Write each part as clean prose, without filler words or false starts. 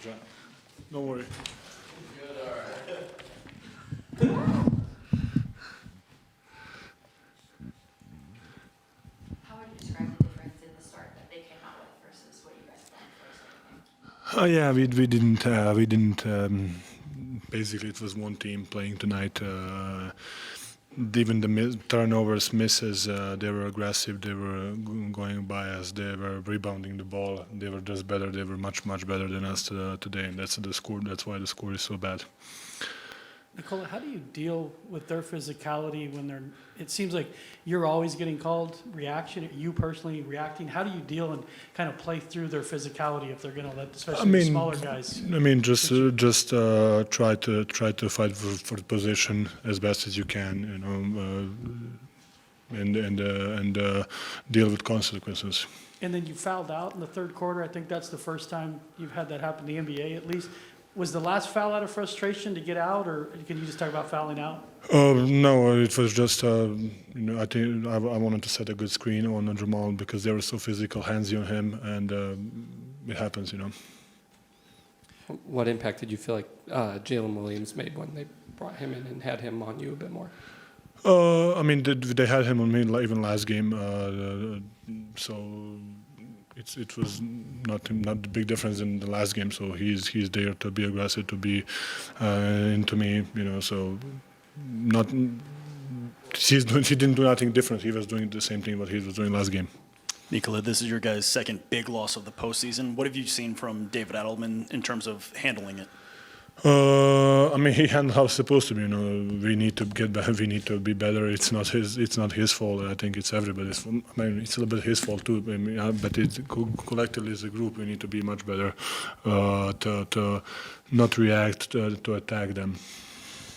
John. Don't worry. Good, all right. How would you describe the difference in the start that they came out with versus what you guys saw in the first game? Oh yeah, we didn't. Basically, it was one team playing tonight. Even the turnovers, misses, they were aggressive. They were going by us. They were rebounding the ball. They were just better. They were much better than us today, and that's the score. That's why the score is so bad. Nikola, how do you deal with their physicality when they're, it seems like you're always getting called reaction, you personally reacting. How do you deal and kind of play through their physicality if they're going to let, especially the smaller guys? I mean, just try to fight for the position as best as you can, you know, and deal with consequences. And then you fouled out in the third quarter. I think that's the first time you've had that happen in the NBA at least. Was the last foul out of frustration to get out, or can you just talk about fouling out? No, it was just, you know, I think I wanted to set a good screen on Jamal because they were so physical, handsy on him, and it happens, you know. What impact did you feel like Jalen Williams made when they brought him in and had him on you a bit more? I mean, they had him on me even last game, so it was not the big difference in the last game. So he's there to be aggressive, to be into me, you know. So he didn't do nothing different. He was doing the same thing what he was doing last game. Nikola, this is your guys' second big loss of the postseason. What have you seen from David Adelman in terms of handling it? I mean, he handled how it's supposed to be. You know, we need to get better. We need to be better. It's not his fault. I think it's everybody's fault. I mean, it's a little bit his fault too. I mean, but it's collectively as a group, we need to be much better to not react to attack them.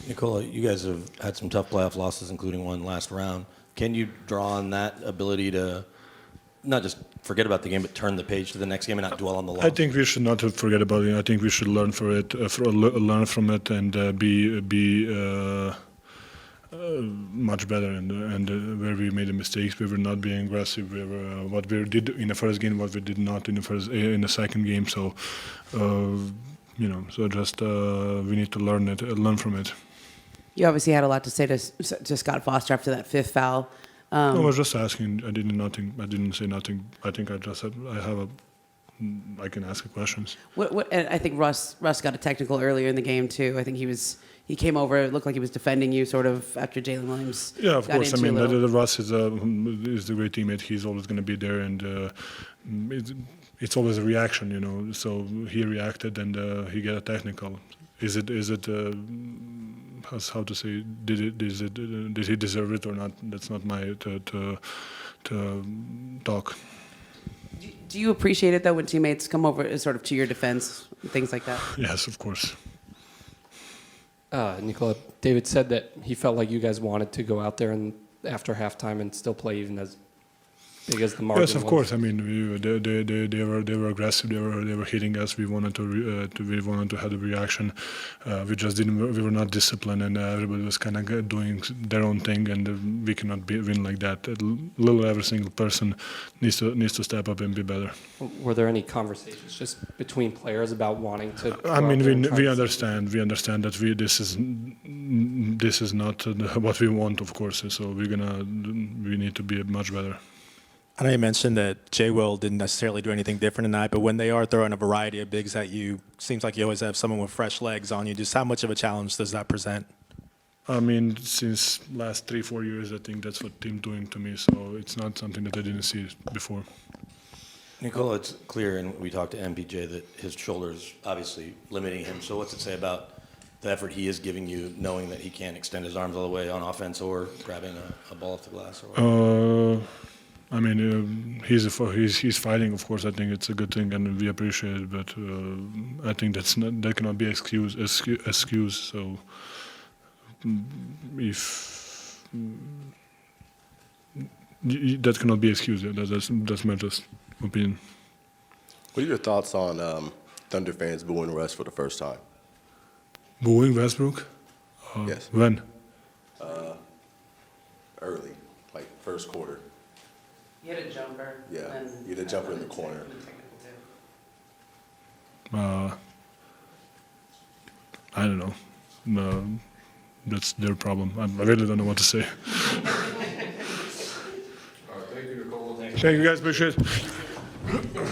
Nikola, you guys have had some tough playoff losses, including one last round. Can you draw on that ability to not just forget about the game, but turn the page to the next game and not dwell on the loss? I think we should not forget about it. I think we should learn from it, and be much better. And where we made the mistakes, we were not being aggressive. We were what we did in the first game, what we did not in the second game. So, you know, so just we need to learn from it. You obviously had a lot to say to Scott Foster after that fifth foul. I was just asking. I didn't say nothing. I think I just said I can ask questions. And I think Russ got a technical earlier in the game too. I think he came over. It looked like he was defending you sort of after Jalen Williams. Yeah, of course. I mean, the Russ is a great teammate. He's always going to be there, and it's always a reaction, you know. So he reacted, and he got a technical. Is it? How to say? Did he deserve it or not? That's not my to talk. Do you appreciate it though when teammates come over sort of to your defense, things like that? Yes, of course. Nikola, David said that he felt like you guys wanted to go out there and after halftime and still play even as big as the margin. Yes, of course. I mean, they were aggressive. They were hitting us. We wanted to have a reaction. We just didn't. We were not disciplined, and everybody was kind of doing their own thing. And we cannot win like that. Every single person needs to step up and be better. Were there any conversations just between players about wanting to? I mean, we understand. We understand that this is not what we want, of course. So we need to be much better. I know you mentioned that J. Will didn't necessarily do anything different tonight, but when they are throwing a variety of bigs at you, seems like you always have someone with fresh legs on you. Just how much of a challenge does that present? I mean, since last 3-4 years, I think that's what team's doing to me. So it's not something that I didn't see before. Nikola, it's clear, and we talked to MPJ, that his shoulder's obviously limiting him. So what's it say about the effort he is giving you, knowing that he can't extend his arms all the way on offense or grabbing a ball off the glass? Or I mean, he's fighting. Of course, I think it's a good thing, and we appreciate it. But I think that cannot be excuse. So if that cannot be excused, that's my just opinion. What are your thoughts on Thunder fans booing Russ for the first time? Booing Westbrook? Yes. When? Early, like first quarter. You had a jumper. Yeah, you had a jumper in the corner. I don't know. That's their problem. I really don't know what to say. Thank you, guys. Appreciate it.